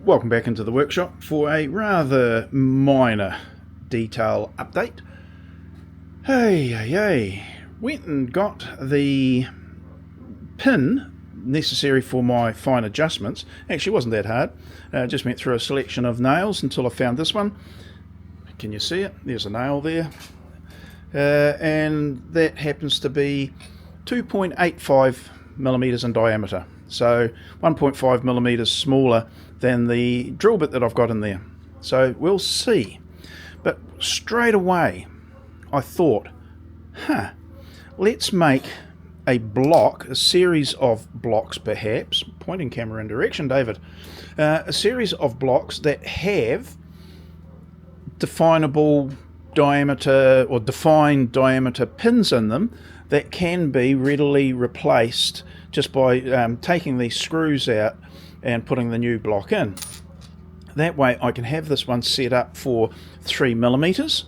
Welcome back into the workshop for a rather minor detail update. Hey, went and got the pin necessary for my fine adjustments. Actually, it wasn't that hard. Just went through a selection of nails until I found this one. Can you see it? There's a nail there. And that happens to be 2.85 millimeters in diameter. So 1.5 millimeters smaller than the drill bit that I've got in there. So we'll see. But straight away I thought, let's make a block, a series of blocks perhaps, pointing camera in direction, David, a series of blocks that have definable diameter or defined diameter pins in them that can be readily replaced just by taking these screws out and putting the new block in. That way I can have this one set up for 3 millimeters,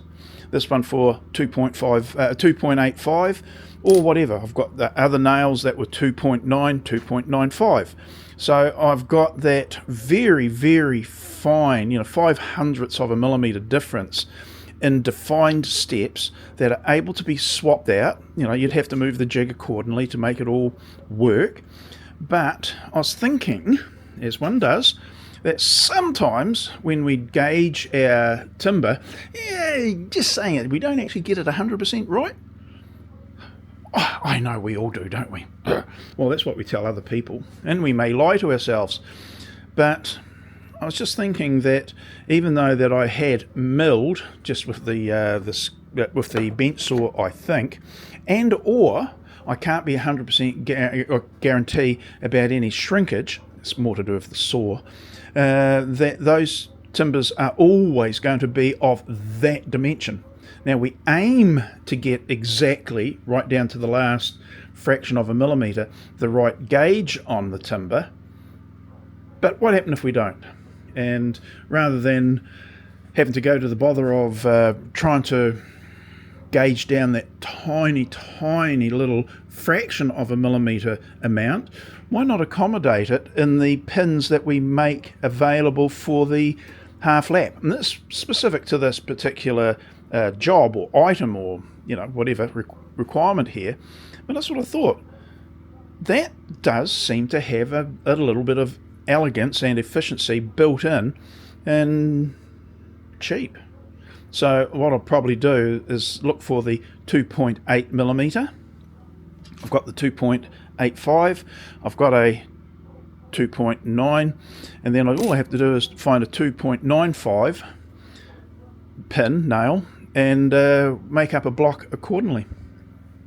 this one for 2.85 or whatever. I've got the other nails that were 2.9, 2.95. So I've got that very, very fine, 5/100ths of a millimeter difference in defined steps that are able to be swapped out. You'd have to move the jig accordingly to make it all work. But I was thinking, as one does, that sometimes when we gauge our timber, just saying it, we don't actually get it 100% right. Oh, I know we all do, don't we? Well, that's what we tell other people, and we may lie to ourselves. But I was just thinking that even though that I had milled just with the bench saw, I think, or I can't be 100% guarantee about any shrinkage. It's more to do with the saw. That those timbers are always going to be of that dimension. Now we aim to get exactly right down to the last fraction of a millimeter the right gauge on the timber. But what happens if we don't? And rather than having to go to the bother of trying to gauge down that tiny little fraction of a millimeter amount, why not accommodate it in the pins that we make available for the half lap? And that's specific to this particular job or item or whatever requirement here. But that's what I thought. That does seem to have a little bit of elegance and efficiency built in and cheap. So what I'll probably do is look for the 2.8 millimeter. I've got the 2.85, I've got a 2.9, and then all I have to do is find a 2.95 pin nail and make up a block accordingly.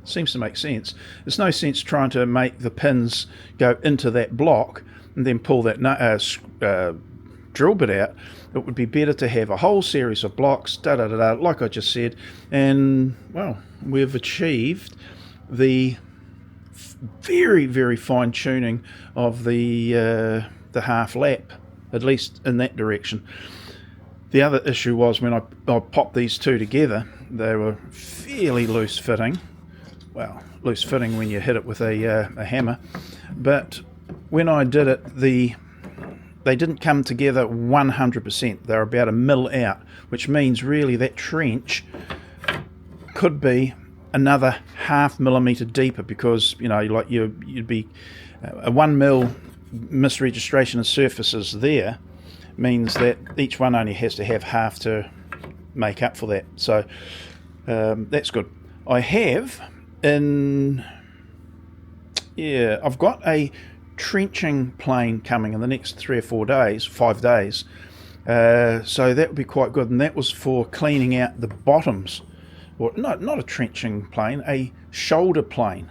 Seems to make sense. There's no sense trying to make the pins go into that block and then pull that drill bit out. It would be better to have a whole series of blocks, like I just said, and well, we've achieved the very, very fine tuning of the half lap, at least in that direction. The other issue was when I popped these two together, they were fairly loose fitting. Well, loose fitting when you hit it with a hammer, but when I did it, they didn't come together 100%. They're about a mil out, which means really that trench could be another half millimeter deeper, because you'd be a 1 mil misregistration of surfaces there means that each one only has to have half to make up for that. So that's good. I have I've got a trenching plane coming in the next 3 or 4 days, 5 days, so that would be quite good, and that was for cleaning out the bottoms, or not a trenching plane, a shoulder plane,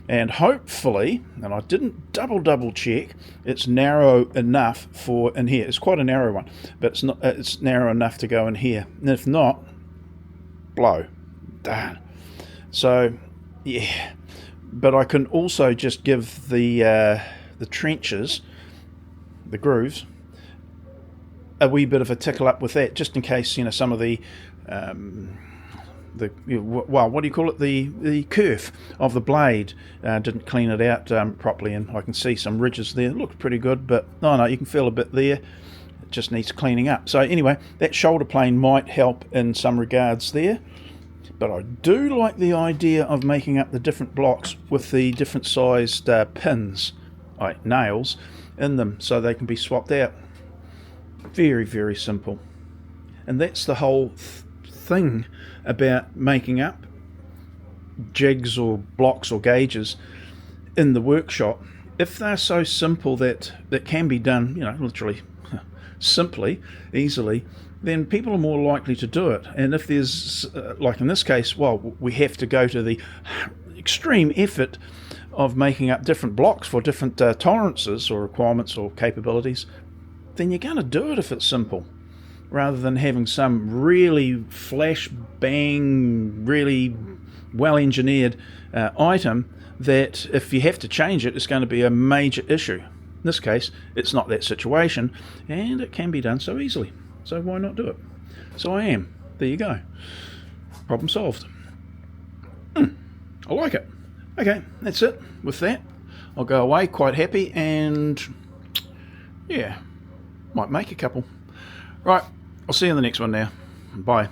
and hopefully, and I didn't double check, it's narrow enough for in here. It's quite a narrow one, but it's narrow enough to go in here, and if not, blow. Darn. So yeah, but I can also just give the trenches, the grooves, a wee bit of a tickle up with that, just in case some of the what do you call it, the kerf of the blade didn't clean it out properly, and I can see some ridges there. It looked pretty good, but no, you can feel a bit there. just needs cleaning up. So anyway, that shoulder plane might help in some regards there. But I do like the idea of making up the different blocks with the different sized pins, nails, in them, so they can be swapped out. Very, very simple. And that's the whole thing about making up jigs or blocks or gauges in the workshop. If they're so simple that can be done, literally simply, easily, then people are more likely to do it. And if there's, like in this case, we have to go to the extreme effort of making up different blocks for different tolerances or requirements or capabilities, then you're going to do it if it's simple, rather than having some really flash bang, really well engineered item that if you have to change it, it's going to be a major issue. In this case, it's not that situation, and it can be done so easily. So why not do it? So I am. There you go. Problem solved. I like it. Okay, that's it. With that, I'll go away quite happy, and yeah, might make a couple. Right, I'll see you in the next one now. Bye.